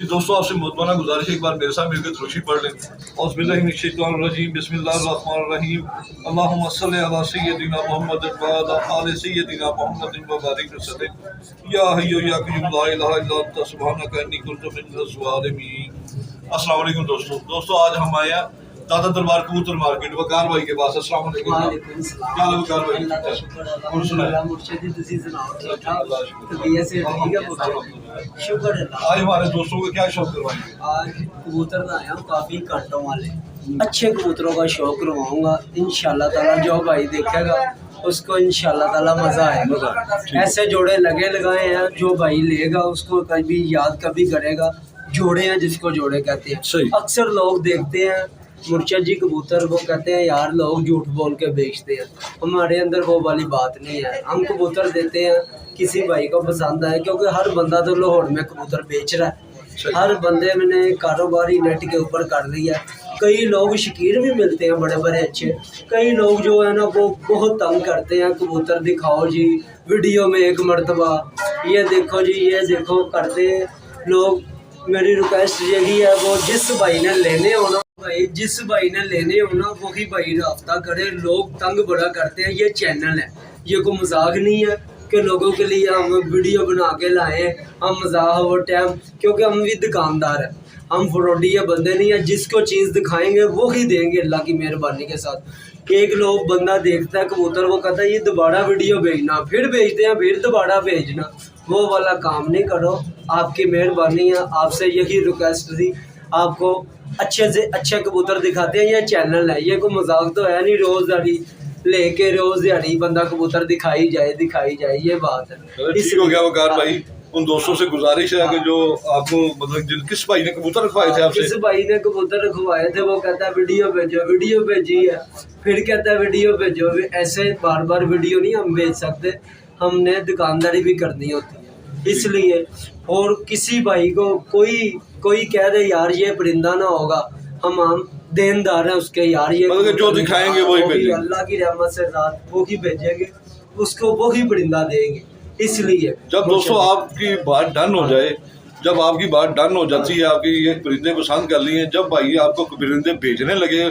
दोस्तों आपसे मुतमना गुजारिश है, एक बार मेरे साथ मिलकर दुरूद पढ़ लें। औज़ुबिल्लाहिमिनश्शैतानिर्रजीम बिस्मिल्लाहिर्रहमानिर्रहीम अल्लाहुम्मा सल्लि अला सय्यदिना मुहम्मद व अला आलि सय्यदिना मुहम्मद व बारिक वसल्लिम या हय्यु या क़य्यूम ला इलाहा इल्ला अंता सुब्हानका इन्नी कुन्तु मिनज़ ज़ालिमीन। अस्सलाम वालेकुम दोस्तों आज हम आए हैं दादा दरबार कबूतर मार्केट वकार भाई के पास। अस्सलाम वालेकुम। क्या हाल है वकार भाई? और सुनाए शुक्र है। आज हमारे दोस्तों को क्या शौक करवाएंगे? आज कबूतर लाया हूँ काफी कांटों वाले अच्छे कबूतरों का शौक करवाऊंगा इंशाल्लाह ताला। जो भाई देखेगा उसको इंशाल्लाह ताला मजा आएगा। ऐसे जोड़े लगाए हैं, जो भाई लेगा उसको कभी याद कभी करेगा। जोड़े हैं जिसको जोड़े कहते हैं। अक्सर लोग देखते हैं मुर्शद जी कबूतर, वो कहते हैं यार लोग झूठ बोल के बेचते हैं। हमारे अंदर वो वाली बात नहीं है। हम कबूतर देते हैं किसी भाई को पसंद आए, क्योंकि हर बंदा तो लाहौर में कबूतर बेच रहा है। हर बंदे ने कारोबारी नेट के ऊपर कर लिया है। कई लोग शकीर भी मिलते हैं बड़े बड़े अच्छे। कई लोग जो है ना वो बहुत तंग करते हैं, कबूतर दिखाओ जी वीडियो में एक मरतबा, ये देखो जी ये देखो करते हैं लोग। मेरी रिक्वेस्ट यही है, वो जिस भाई ने लेने हो ना भाई, जिस भाई ने लेने हो ना वही भाई राब्ता करे। लोग तंग बड़ा करते हैं। ये चैनल है, ये कोई मजाक नहीं है कि लोगों के लिए हम वीडियो बना के लाए हम मजाक वो टाइम, क्योंकि हम भी दुकानदार हैं, हम फ्रॉडिया बंदे नहीं है। जिसको चीज़ दिखाएंगे वो ही देंगे अल्लाह की मेहरबानी के साथ। एक लोग बंदा देखता है कबूतर, वो कहता है ये दोबारा वीडियो भेजना, फिर भेजते हैं, फिर दोबारा भेजना। वो वाला काम नहीं करो। आपकी मेहरबानी है, आपसे यही रिक्वेस्ट थी। आपको अच्छे से अच्छे कबूतर दिखाते हैं। ये चैनल है, ये कोई मजाक तो है नहीं। रोज दिहाड़ी लेके रोज दिहाड़ी बंदा कबूतर दिखाई जाए, ये बात है। ठीक हो गया वकार भाई। उन दोस्तों से गुजारिश है कि जो आपको मतलब किस भाई ने कबूतर रखवाए थे आपसे? जिस भाई ने कबूतर रखवाए थे वो कहता है वीडियो भेजो, वीडियो भेजी है, फिर कहता है वीडियो भेजो। ऐसे बार बार वीडियो नहीं हम भेज सकते, हमने दुकानदारी भी करनी होती है इसलिए। और किसी भाई को कोई कह दे यार ये परिंदा ना होगा, हम देनदार हैं उसके यार। ये मतलब जो दिखाएंगे वही भेजेंगे, अल्लाह की रहमत से साथ वो ही भेजेंगे, उसको वो ही परिंदा देंगे। इसलिए जब दोस्तों आपकी बात डन हो जाए, जब आपकी बात डन हो जाती है, आपकी ये परिंदे पसंद कर लिए, जब भाई आपको परिंदे भेजने लगे,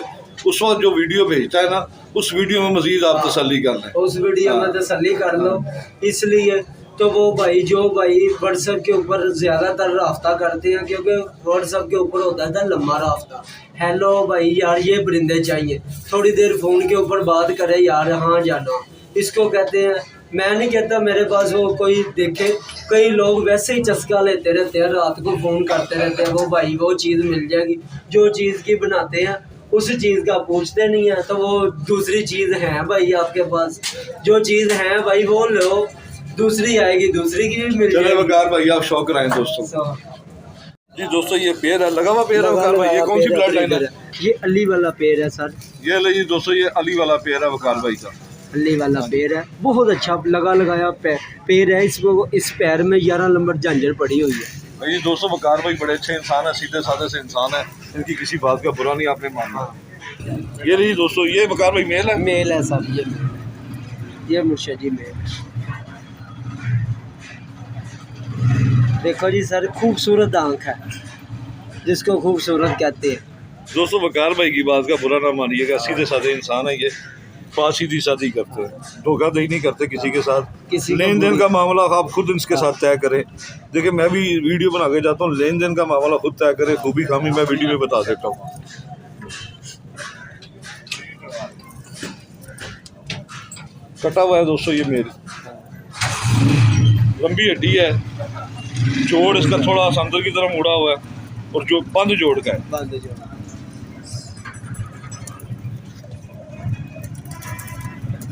उस वक्त जो वीडियो भेजता है ना, उस वीडियो में मजीद आप तसल्ली कर लें, उस वीडियो में तसल्ली कर लो। इसलिए तो वो भाई जो भाई व्हाट्सएप के ऊपर ज़्यादातर रास्ता करते हैं, क्योंकि व्हाट्सएप के ऊपर होता था लंबा रास्ता। हेलो भाई यार ये परिंदे चाहिए, थोड़ी देर फ़ोन के ऊपर बात करे यार, हाँ जाना इसको कहते हैं। मैं नहीं कहता मेरे पास वो कोई देखे। कई लोग वैसे ही चस्का लेते रहते हैं, रात को फ़ोन करते रहते हैं, वो भाई वो चीज़ मिल जाएगी। जो चीज़ की बनाते हैं उस चीज़ का पूछते नहीं है, तो वो दूसरी चीज़ है भाई आपके पास। जो चीज़ है भाई वो लो, दूसरी आएगी, दूसरी की भी मिल जाएगी। वकार भाई आप शौक कराएं दोस्तों। जी दोस्तों ये पेड़ है, लगा हुआ पेड़ है वकार भाई। ये कौन सी ब्लड लाइन है? ये अली वाला पेड़ है सर। ये लीजिए दोस्तों, ये अली वाला पेड़ है वकार भाई का। अली वाला पेड़ है, बहुत अच्छा लगाया पेड़ है। इसको इस पैर में 11 नंबर झांझर पड़ी हुई है। ये दोस्तों वकार भाई बड़े अच्छे इंसान है, सीधे साधे से इंसान है, इनकी किसी बात का बुरा नहीं आपने मानना। ये लीजिए दोस्तों, ये वकार भाई मेल है। मेल है सर, ये मुर्शद जी मेल। देखो जी सर, खूबसूरत आँख है, जिसको खूबसूरत कहते हैं। दोस्तों वकार भाई की बात का बुरा ना मानिएगा, सीधे साधे इंसान है, ये सीधी शादी करते हैं, धोखाधड़ी नहीं करते किसी के साथ। लेन देन का मामला आप खुद इनके साथ तय करें। देखिए मैं भी वीडियो बना के जाता हूँ, लेन देन का मामला खुद तय करें, खूबी खामी मैं वीडियो में बता देता हूँ। कटा हुआ है दोस्तों ये मेरी, लंबी हड्डी है, जोड़ इसका थोड़ा अंदर की तरफ मुड़ा हुआ है, और जो बंद जोड़ का है।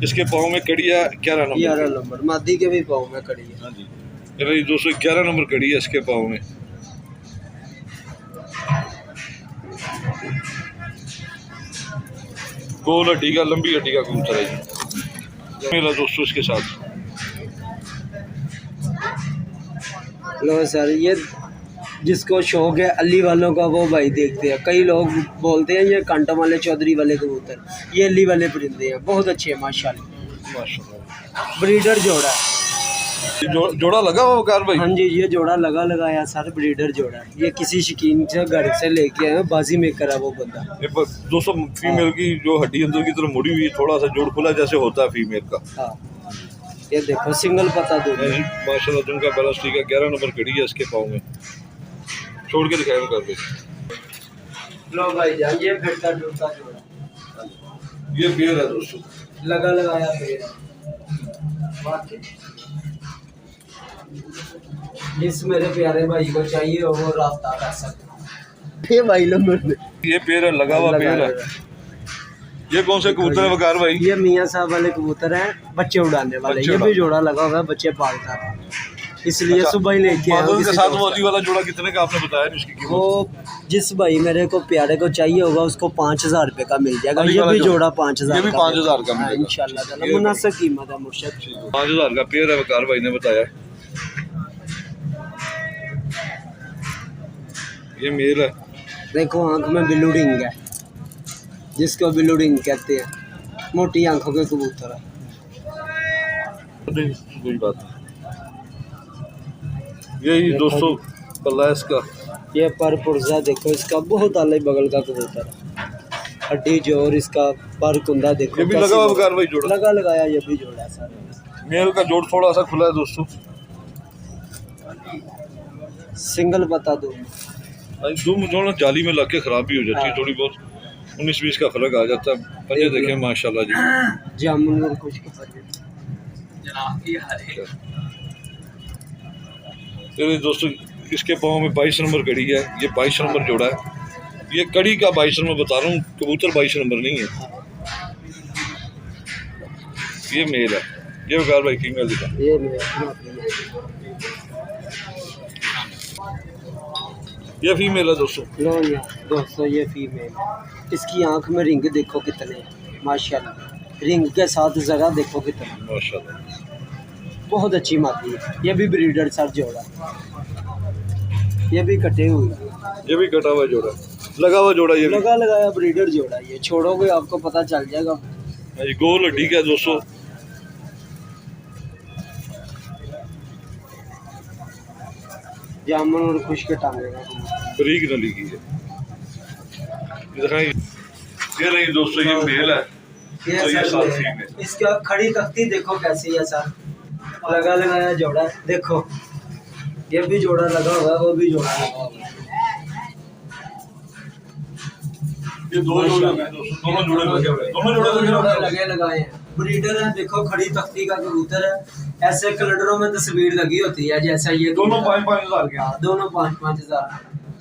इसके पाँव में कड़ी है 11 नंबर, मादी के भी पाँव में कड़ी है। हाँ जी दोस्तों 11 नंबर कड़ी है इसके पाँव में। गोल हड्डी का, लंबी हड्डी का कबूतर है जी मेरा दोस्तों इसके साथ। लो सर, ये जिसको शौक है अली वालों का वो भाई देखते हैं। कई लोग बोलते हैं ये कांटों वाले चौधरी वाले कबूतर, ये अली वाले परिंदे हैं, बहुत अच्छे हैं माशाल्लाह। ब्रीडर जोड़ा है। जोड़ा लगा हुआ वकार भाई? हाँ जी, ये जोड़ा लगाया सर, ब्रीडर जोड़ा है। ये किसी शकीन से घर से लेके आए हैं, बाजी मेकर है वो बंदा। ये दोस्तों फीमेल की जो हड्डी अंदर की तरफ मुड़ी हुई है, थोड़ा सा जोड़ खुला जैसे होता है फीमेल का। हाँ, ये देखो सिंगल पता दो माशाल्लाह तुमका बैलेंस ठीक है। 11 नंबर खड़ी है इसके पाँव में। छोड़ के दिखाएगा कर दे। लो भाई जान, ये फिरता डुलता जोड़ा, ये पेयर है दोस्तों, लगाया पेड़ है। बाकी जिस मेरे प्यारे भाई को चाहिए हो वो रास्ता कर सकते। ये भाई लो मेरे, ये पेयर है, लगा हुआ पेयर है। ये कौन से कबूतर है वकार भाई? ये मियाँ साहब वाले कबूतर हैं, बच्चे उड़ाने वाले। ये भी जोड़ा लगा हुआ है, बच्चे पालता था, इसलिए सुबह ही लेके आया। के साथ वाली वाला जोड़ा कितने का आपने बताया जिसकी कीमत? वो जिस भाई मेरे को प्यारे को चाहिए होगा उसको 5000 रुपये का मिल जाएगा। अभी ये वाला भी जोड़ा? जोड़ा 5000 ये भी 5000 का मिलेगा इंशाल्लाह ताला, मुनासिब कीमत है मुर्शद। 5000 का पेयर है वकार भाई ने बताया। ये मेल है। देखो आंख में बिल्लू रिंग है, जिसको बिल्लू रिंग कहते हैं, मोटी आंखों के कबूतर है। कोई बात नहीं। यही दोस्तों पल्ला है इसका। ये पर पुर्जा देखो इसका, बहुत आले बगल का कबूतर है। हड्डी जोर इसका, पर कुंदा देखो। ये भी लगा हुआ वकार भाई जोड़ा? लगाया, ये भी जोड़ा है सर। मेल का जोड़ थोड़ा सा खुला है दोस्तों। सिंगल बता दो। दो जोड़ा जाली में लग के खराब भी हो जाती है, थोड़ी बहुत 19-20 का फर्क आ जाता है। पंजे देखें माशाल्लाह जी, जामुन और कुछ तो दोस्तों इसके पाँव में 22 नंबर कड़ी है। ये 22 नंबर जोड़ा है। ये कड़ी का 22 नंबर बता रहा हूँ, कबूतर 22 नंबर नहीं है। ये मेल है। ये वकार भाई फीमेल दिखा। ये फीमेल है दोस्तों। लो दोस्तों ये फीमेल, इसकी आंख में रिंग देखो कितने माशाल्लाह, रिंग के साथ जरा देखो कितने माशाल्लाह, बहुत अच्छी मादी है। ये भी ब्रीडर सर जोड़ा, ये भी कटे हुए, ये भी कटा हुआ जोड़ा, लगा हुआ जोड़ा। ये लगाया ब्रीडर जोड़ा। ये छोड़ोगे आपको पता चल जाएगा। गोल हड्डी का दोस्तों। जामुन और खुश्क टांगे का बरीक नली की है। ये नहीं दोस्तों, ये मेल है। इसका खड़ी तख्ती देखो कैसी है सर, लगाया जोड़ा देखो। ये भी जोड़ा लगा हुआ है, वो भी जोड़ा लगा हुआ है। ये दोनों जोड़े लगाए हैं। ब्रीडर है देखो, खड़ी तख्ती का कबूतर है। ऐसे कलडरों में तस्वीर लगी होती है जैसा ये दोनों 5-5 हज़ार के। दोनों 5-5 हज़ार।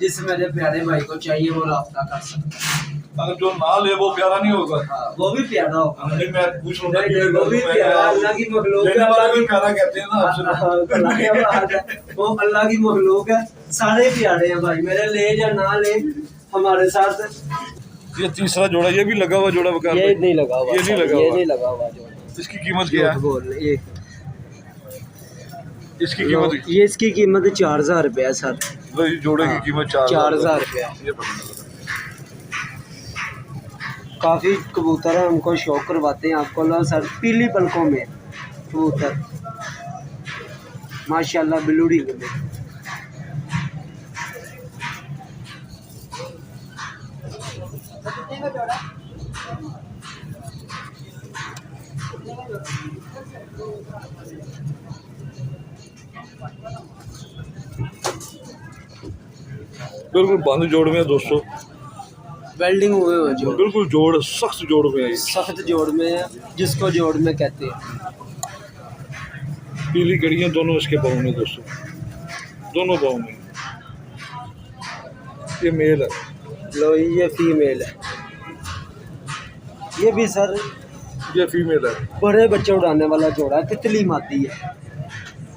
जिस मेरे प्यारे भाई को चाहिए वो रास्ता कर सकता है। अगर जो ना ले वो प्यारा नहीं होगा। वो भी प्यारा होगा। नहीं मैं पूछ रहा हूँ, वो भी प्यारा, अल्लाह की मखलूक है। अल्लाह की प्यारा कहते हैं ना आपसे। वो अल्लाह की मखलूक है, सारे प्यारे हैं भाई मेरे, ले या ना ले हमारे साथ। ये तीसरा जोड़ा, ये भी लगा हुआ जोड़ा वकार? ये नहीं लगा हुआ, ये नहीं लगा हुआ जोड़ा। इसकी कीमत क्या है? इसकी कीमत, ये इसकी कीमत 4000 रुपये है सर। जोड़े की कीमत 4000 रुपये। काफ़ी कबूतर है, हमको शौक करवाते हैं आपको। लो सर, पीली पलकों में कबूतर माशाल्लाह, ब्लू रिंग में। बिल्कुल बंद जोड़ में है दोस्तों, वेल्डिंग हुए हुए जोड़, बिल्कुल जोड़ सख्त जोड़ में है। सख्त जोड़ में है, जिसको जोड़ में कहते हैं। पीली कड़ियाँ दोनों इसके पाँव में दोस्तों, दोनों पाँव में। ये मेल है। लो ये फीमेल है। ये भी सर, ये फीमेल है। बड़े बच्चे उड़ाने वाला जोड़ा है, तितली मादी है,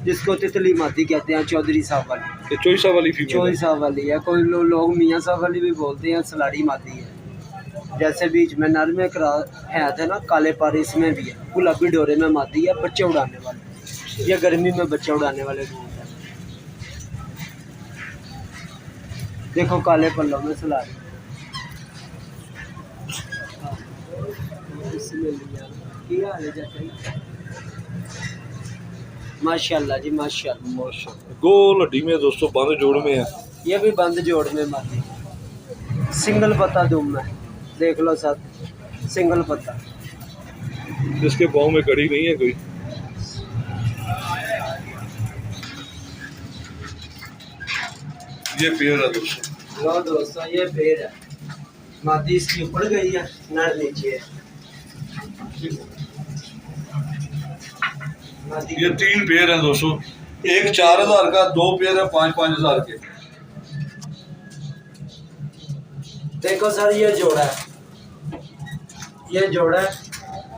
जिसको तितली मादी कहते हैं। चौधरी साहब वाली, ये चौधरी साहब वाली फीमेल, चौधरी साहब वाली है। कोई लोग मियाँ साहब वाली भी बोलते हैं। सलाड़ी मादी है। जैसे बीच में नर में है थे ना काले पारे, इसमें भी है। गुलाबी डोरे में मादी है, बच्चे उड़ाने वाले। ये गर्मी में बच्चे उड़ाने वाले कबूतर। देखो काले पल्लों में सलाड़ी। माशाल्लाह जी माशाल्लाह। माशाल्लाह गोल हड्डी में दोस्तों, बंद जोड़ में है। ये भी बंद जोड़ में मादी, सिंगल पत्ता दुम है, देख लो सर, सिंगल पत्ता। इसके पाँव में कड़ी नहीं है कोई। ये पेड़ है दोस्तों। लो दोस्तों ये पेड़ है, मादी इसकी ऊपर गई है, नर नीचे है। ये 3 पेड़ हैं दोस्तों, एक 4000 का, 2 पेड़ है 5-5 हजार के। देखो सर ये जोड़ा है, ये जोड़ा है।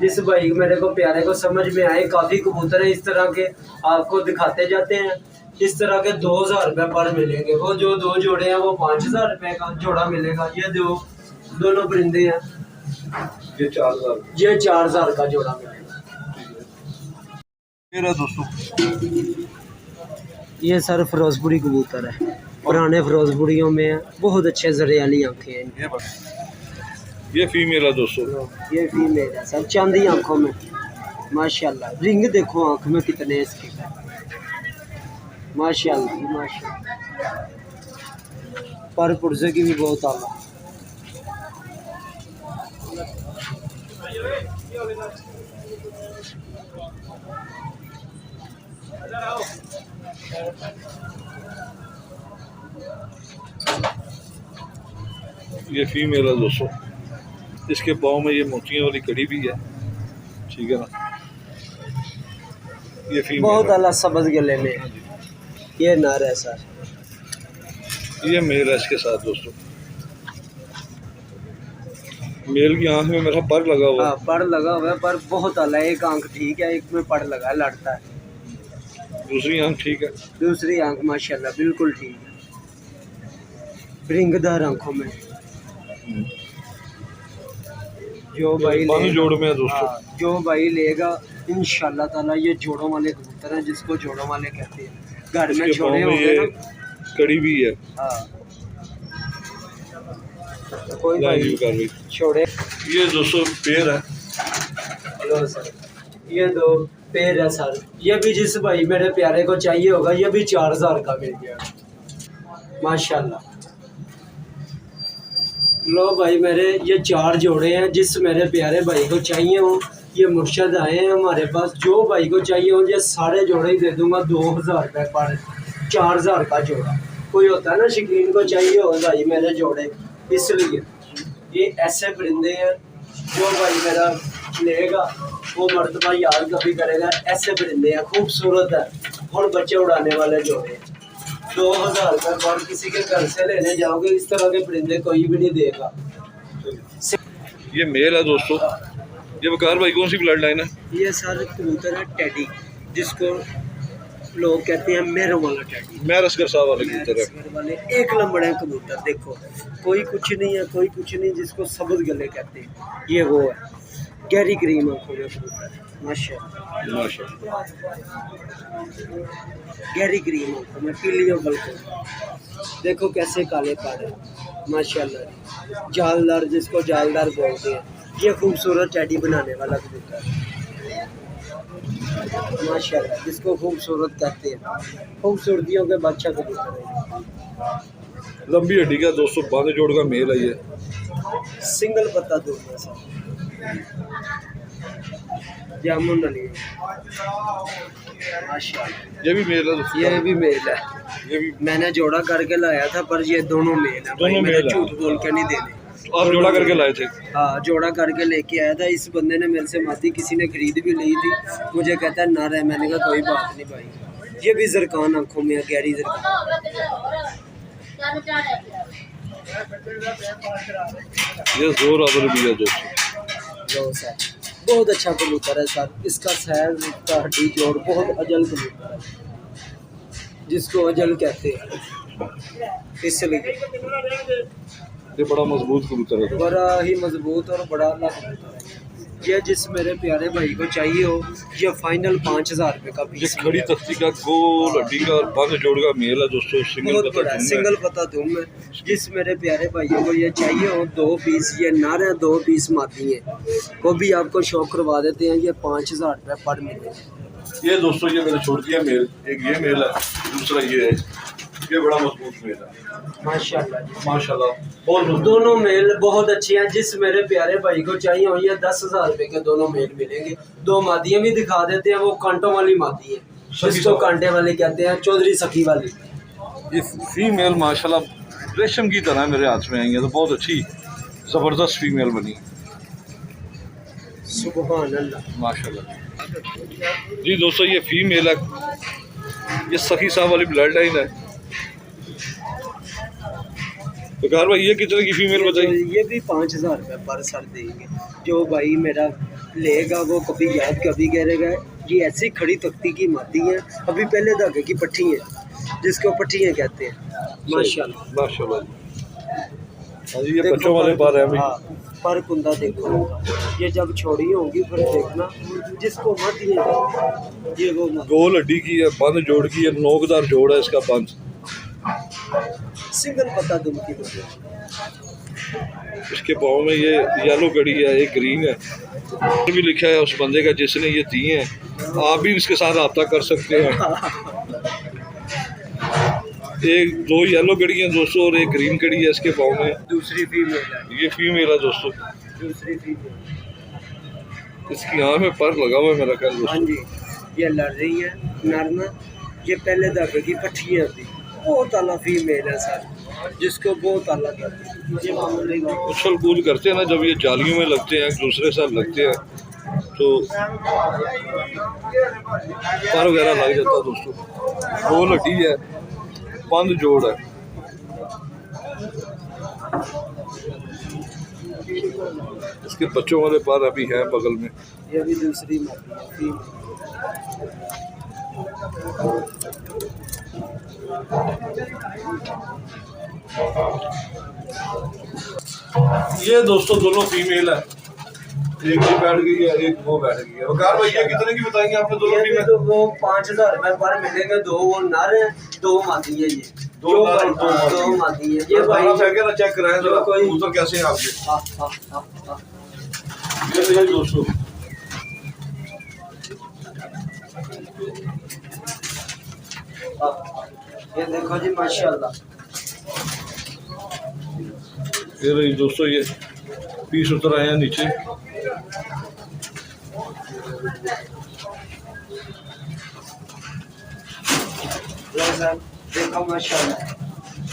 जिस भाई मेरे को प्यारे को समझ में आए, काफी कबूतर है इस तरह के, आपको दिखाते जाते हैं। इस तरह के 2000 रुपये पर मिलेंगे। वो जो 2 जोड़े हैं वो 5000 रुपये का जोड़ा मिलेगा। ये दोनों परिंदे हैं, ये 4000, ये 4000 का जोड़ा मिलेगा। पेड़ है दोस्तों। ये सर फिरोजपुरी कबूतर है, पुराने फिरोजपुरियों में है, बहुत अच्छे जरियाली आंखें हैं इनकी। ये फीमेल है दोस्तों। ये फीमेल है सर, चांदी आंखों में माशाल्लाह। रिंग देखो आंख में कितने इसके, माशाल्लाह माशाल्लाह। पर पुर्जे की भी बहुत आला। ये फीमेल है दोस्तों, इसके पाँव में ये मोतियों वाली कड़ी भी है, ठीक है ना। ये फीमेल बहुत है। आला सब्ज गले में, ये नर है सर। ये मेल है इसके साथ दोस्तों। मेल की आंख में मेरा पर लगा हुआ है। हाँ पड़ लगा हुआ है, पर बहुत आला है। एक आंख ठीक है, एक में पड़ लगा है, लड़ता है। दूसरी आंख ठीक है। दूसरी आंख माशाल्लाह बिल्कुल ठीक है, रिंगदार आंखों में। जो भाई बंद जोड़ में है दोस्तों। हाँ, जो भाई लेगा इंशाल्लाह ताला, ये जोड़ों वाले कबूतर हैं, जिसको जोड़ों वाले कहते हैं। घर में इसके छोड़े पाँव में होंगे ये ना। कड़ी भी है। हाँ कोई लाइन भाई भी कर रही। छोड़े। ये दोस्तों पेड़ है। लो सर, ये 2 पेड़ है सर। ये भी जिस भाई मेरे प्यारे को चाहिए होगा, ये भी 4000 का मिल जाएगा माशाल्लाह। लो भाई मेरे, ये 4 जोड़े हैं। जिस मेरे प्यारे भाई को चाहिए हो, ये मुर्शद आए हैं हमारे पास। जो भाई को चाहिए हो, ये सारे जोड़े ही दे दूंगा 2000 रुपये पर, 4000 का जोड़ा। कोई होता है ना शौकीन को चाहिए हो भाई मेरे जोड़े, इसलिए ये ऐसे परिंदे हैं। जो भाई मेरा लेगा वो मर्तबा याद कभी करेगा। ऐसे परिंदे हैं, खूबसूरत है और बच्चे उड़ाने वाले जोड़े हैं। 2000 रुपये पर किसी के घर से लेने जाओगे, इस तरह के परिंदे कोई भी नहीं देगा। ये मेल है दोस्तों। ये वकार भाई कौन सी ब्लड लाइन है? ये सारे कबूतर है टेडी, जिसको लोग कहते हैं मेरों वाला टेडी। मैरस कर साहब वाले कबूतर है। मैरस वाले एक लंबड़े कबूतर, देखो कोई कुछ नहीं है, कोई कुछ नहीं, जिसको सबज गले कहते हैं। ये वो है, गहरी क्रीम आंखों में कबूतर, माशाल्लाह माशाल्लाह। गहरी क्रीम आंखों में, पीली और बल्कि देखो कैसे काले पारे, माशाल्लाह। जालदार, जिसको जालदार बोलते हैं। ये खूबसूरत टेडी बनाने वाला कबूतर माशाल्लाह, जिसको खूबसूरत कहते हैं। खूबसूरतियों के बादशाह कबूतर है। लंबी हड्डी का दोस्तों, बंद जोड़ का मेल है ये। सिंगल पत्ता दूंगा सर, जामुन वाली माशाल्लाह। ये भी मेल है दोस्तों। ये भी मेल है। ये भी मैंने जोड़ा करके लाया था, पर ये दोनों मेल है। भाई दोनों मैंने मेल है। झूठ बोल के नहीं देने। आप जोड़ा करके लाए थे? हाँ जोड़ा करके लेके आया था। इस बंदे ने मेरे से माती, किसी ने खरीद भी ली थी, मुझे कहता है ना रहे। मैंने कहा कोई बात नहीं भाई। ये भी जरकान आंखों में है, गहरी जरकान। ये जोर अबर भी है दोस्तों। जो सर बहुत अच्छा कबूतर है सर। इसका सैर, इसका हड्डी जोड़ बहुत अजल कबूतर है, जिसको अजल कहते हैं। इसलिए ये बड़ा मजबूत कबूतर है। बड़ा ही मजबूत और बड़ा अल्लाह कबूतर है। ये जिस मेरे प्यारे भाई को चाहिए हो, ये फाइनल 5000 रुपये का ये पीस। खड़ी तख्ती का गोल हड्डी का और बंद जोड़ का मेल है दोस्तों। बहुत बड़ा है, सिंगल पता दूँ मैं। जिस मेरे प्यारे भाइयों को ये चाहिए हो, 2 पीस ये नर है, 2 पीस मादी है, वो भी आपको शौक करवा देते हैं। ये 5000 रुपये पर मिले। ये दोस्तों ये मैंने छोड़ दिया मेल, एक ये मेल है, दूसरा ये है, ये बड़ा मजबूत मेल है माशाल्लाह जी। माशाल्लाह, बहुत मजबूत। दोनों मेल बहुत अच्छे हैं। जिस मेरे प्यारे भाई को चाहिए हो ये 10,000 रुपए के दोनों मेल मिलेंगे। दो मादियाँ भी दिखा देते हैं, वो कांटों वाली मादी है जिसको कांटे वाली कहते हैं, चौधरी सखी वाली। ये फीमेल माशाल्लाह रेशम की तरह मेरे हाथ में आई है, तो बहुत अच्छी ज़बरदस्त फीमेल बनी सुभान अल्लाह माशाल्लाह। जी दोस्तों ये फीमेल है, ये सखी साहब वाली ब्लड लाइन है। तो कार भाई ये कितने की फीमेल बताइए? ये भी 5,000 रुपये पर सर देंगे। जो भाई मेरा लेगा वो कभी याद कभी करेगा। ये ऐसी खड़ी तख्ती की मादी है, अभी पहले धागे की पट्टी है, जिसको पट्टियाँ कहते हैं। माशाल्लाह माशाल्लाह। हाँ जी, ये बच्चों वाले पर है अभी। हाँ, पर कुंदा देखो, ये जब छोड़ी होगी फिर देखना, जिसको मादियाँ कहते हैं, ये वो गोल हड्डी की है, बंद जोड़ की है, नोकदार जोड़ है इसका बंद। सिंगल पता दुम की वजह। इसके पाँव में ये येलो कड़ी है, एक ग्रीन है, भी लिखा है उस बंदे का जिसने ये दी है। आप भी इसके साथ रब्ता कर सकते हैं। एक दो येलो कड़ी है दोस्तों और एक ग्रीन कड़ी है इसके पाँव में। दूसरी फीमेल है, ये फीमेल है दोस्तों, दूसरी फीमेल। इसकी आँख में पर लगा हुआ है मेरा ख्याल हाँ दोस्तों। जी, ये लड़ रही है नरना। ये पहले धागे की पट्टियाँ थी, बहुत आला फीमेल है सर, जिसको बहुत आला कहते हैं। ये मामूली उछल कूद करते हैं ना, जब ये जालियों में लगते हैं, एक दूसरे साथ लगते हैं तो पर वगैरह लग जाता है दोस्तों। गोल हड्डी है, बंद जोड़ है। इसके बच्चों वाले पर अभी हैं बगल में। ये भी दूसरी मादी है, फीमेल। ये दोस्तों दोनों फीमेल है, एक ये बैठ गई है, एक वो बैठ गई है। वकार भाई ये कितने की बताएंगे आपने? दोनों ये फीमेल तो वो 5,000 रुपये पर मिलेंगे। दो वो नर है, दो मादी है। ये दो नर और दो मादी है। ये भाई चेक कराएं जरा, कोई कबूतर कैसे हैं आपके? हाँ हाँ हाँ हाँ। ये दोस्तों ये देखो जी माशाल्लाह। ये रही दोस्तों, ये पीस उतर आए हैं नीचे। देखो माशाल्लाह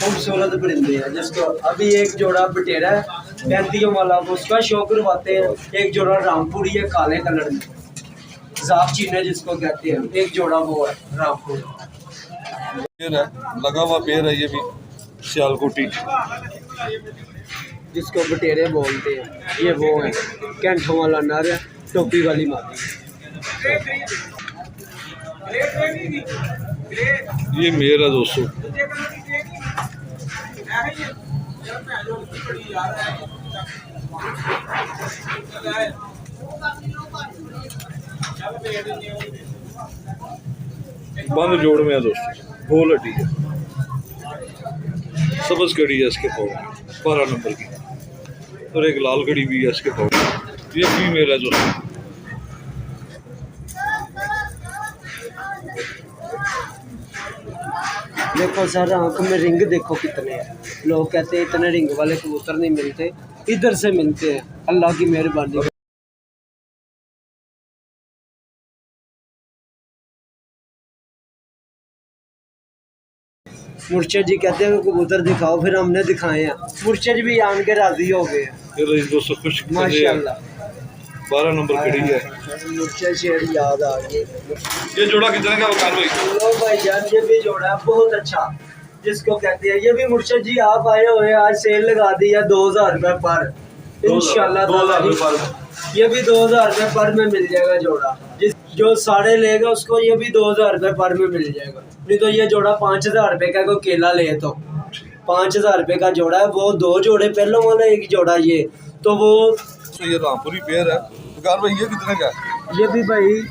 खूबसूरत परिंदे हैं, जिसको अभी एक जोड़ा बटेरा है 35 वाला, उसका शो करवाते हैं। एक जोड़ा रामपुरी है काले कलर में, जाप चीने जिसको कहते हैं। एक जोड़ा वो है रामपुरी। पेड़ है, लगा हुआ पेड़ है, ये भी सियालकोटी, जिसको बटेरे बोलते हैं। ये वो है कैंठों वाला नर है, टोपी वाली मादी। ये मेल है दोस्तों। बंद जोड़ में है दोस्तों, गोल हड्डी है, सब्ज कड़ी है इसके पाँव, 12 नंबर की, और एक लाल कड़ी भी है इसके पाँव। ये फीमेल है दोस्तों। देखो सर आंख में रिंग देखो कितने हैं। लोग कहते हैं इतने रिंग वाले कबूतर नहीं मिलते, इधर से मिलते हैं, अल्लाह की मेहरबानी। मुर्शद जी कहते हैं कबूतर दिखाओ, फिर हमने दिखाए हैं। मुर्शद भी आन के राजी हो गए हैं। ये रही दोस्तों खुश माशाल्लाह, 12 नंबर कड़ी है। मुर्शद शेर याद आ गए। ये जोड़ा कितने का वकार भाई? लो भाई जान, ये भी जोड़ा बहुत अच्छा, जिसको कहते हैं। ये भी मुर्शद जी आप आए हुए, आज सेल लगा दी है 2,000 रुपये पर, इंशाल्लाह 2,000 रुपये पर। ये भी 2,000 रुपये पर में मिल जाएगा जोड़ा। जो साढ़े लेगा उसको ये भी 2,000 रुपये पर में मिल जाएगा। नहीं तो ये जोड़ा 5,000 रुपये का, कोई केला ले तो 5,000 रुपये का जोड़ा है। वो 2 जोड़े पहलों वाला, एक जोड़ा ये, तो वो ये रामपुरी पेड़ है। वकार भाई ये कितने का है? ये भी भाई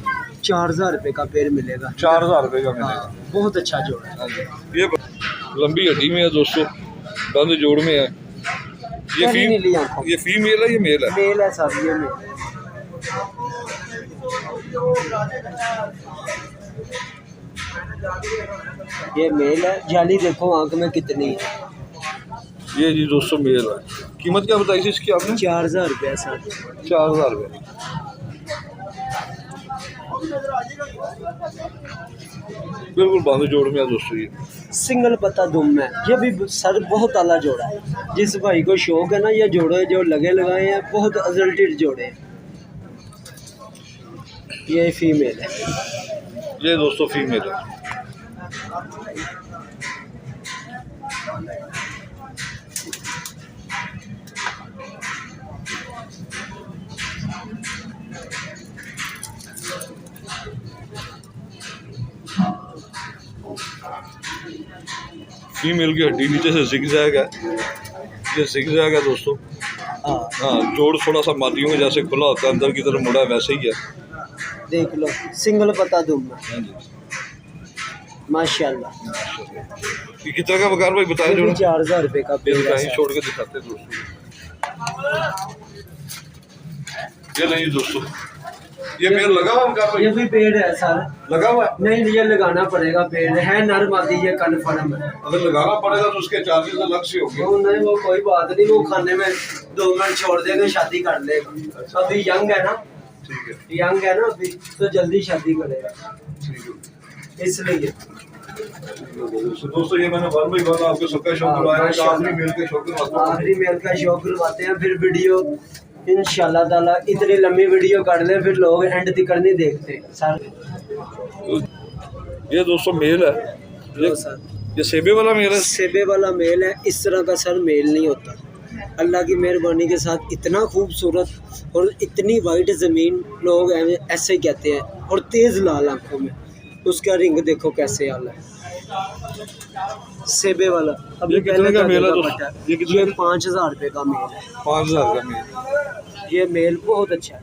4,000 रुपये का पेड़ मिलेगा। 4,000 रुपये का मिलेगा। बहुत अच्छा जोड़ा है। ये लंबी हड्डी में है दोस्तों, बंद जोड़ में है। ये फीमेल है, ये मेल है? मेल है सर, ये मेल। ये मेल है, जाली देखो आंख में कितनी है। ये जी दोस्तों मेल है। कीमत क्या बताई थी इसकी आपने? 4000 रुपये सर। 4000 रुपये। बिल्कुल बांधे जोड़ में है दोस्तों। ये सिंगल पत्ता दुम है, ये भी सर बहुत आला जोड़ा है। जिस भाई को शौक है ना, ये जोड़े जो लगे लगाए हैं बहुत अजल्टेड जोड़े हैं। ये फीमेल है। ये दोस्तों फीमेल है। फीमेल की हड्डी नीचे से जिगजैग है, ये जिगजैग है दोस्तों। हाँ, जोड़ थोड़ा सा मादियों में जैसे खुला होता है, अंदर की तरफ मुड़ा है, वैसे ही है। देख लो, सिंगल पत्ता दुम है। हाँ जी, माशाल्लाह। ये कितना का बकार भाई बताया जोड़ा? 4000 रुपये का पेड़ है सर। छोड़ के दिखाते हैं दोस्तों। ये नहीं दोस्तों, ये पेड़ लगा हुआ बकार भाई? ये भी पेड़ है सर। लगा हुआ है? नहीं, ये लगाना पड़ेगा। पेड़ है नर मादी, ये कन्फर्म है। अगर लगाना पड़ेगा तो उसके चार्जेस अलग से होंगे। वो नहीं, वो कोई बात नहीं, वो खाने में 2 मिनट छोड़ देगा, शादी कर लेगा। अभी यंग है ना, ठीक है, यंग है ना अभी, तो जल्दी शादी करेगा, ठीक है। इसलिए। दोस्तों ये मैंने 1 बाय 1 आपको सबका शौक करवाया है। आखिरी मेल के शौक करवाता हूं। आखिरी मेल का शौक करवाते हैं, फिर वीडियो इंशाल्लाह ताला इतनी लंबी वीडियो कर ले, फिर लोग एंड तक नहीं देखते सर। ये दोस्तों मेल है। लो सर, ये सेबे वाला मेल है। सेबे वाला मेल है। इस तरह का सर मेल नहीं होता। अल्लाह की मेहरबानी के साथ इतना खूबसूरत और इतनी वाइट ज़मीन, लोग ऐसे कहते हैं, और तेज़ लाल आंखों में। उसका रिंग देखो कैसे आला है, सेबे वाला। अब ये कितने का मेल है ये दोस्तों? 5000 रुपये का मेल है। 5000 का मेल। ये मेल बहुत अच्छा है,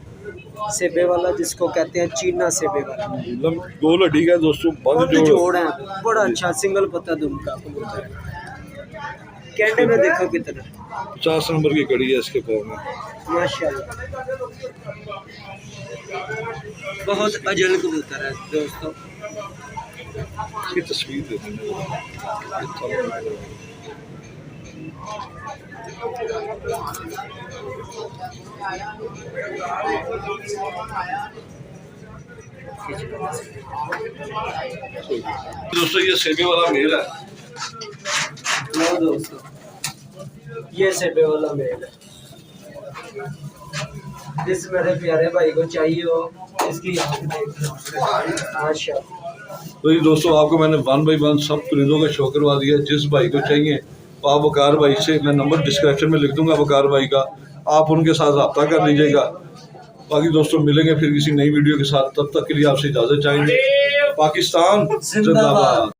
सेबे वाला जिसको कहते हैं, चीना सेबे वाला। गोल हड्डी का दोस्तों, बंद जोड़ जोड़ है, बड़ा अच्छा सिंगल पत्ता दुम का कबूतर है। कैंडे में देखो कितना, 50 नंबर की कड़ी है इसके पाँव में। माशाल्लाह। बहुत अजल कबूतर है दोस्तों। की तस्वीर देते हैं। दोस्तों ये सेबे वाला मेल है। लो दोस्तों, ये सेबे वाला मेल है। जिस मेरे प्यारे भाई को चाहिए हो, इसकी आँख देख लो। माशाल्लाह। तो ये दोस्तों आपको मैंने 1 बाय 1 सब परिंदों का शौक करवा दिया। जिस भाई को चाहिए तो आप वकार भाई से, मैं नंबर डिस्क्रिप्शन में लिख दूंगा वकार भाई का, आप उनके साथ रब्ता कर लीजिएगा। बाकी दोस्तों मिलेंगे फिर किसी नई वीडियो के साथ, तब तक के लिए आपसे इजाज़त चाहेंगे। पाकिस्तान जिंदाबाद।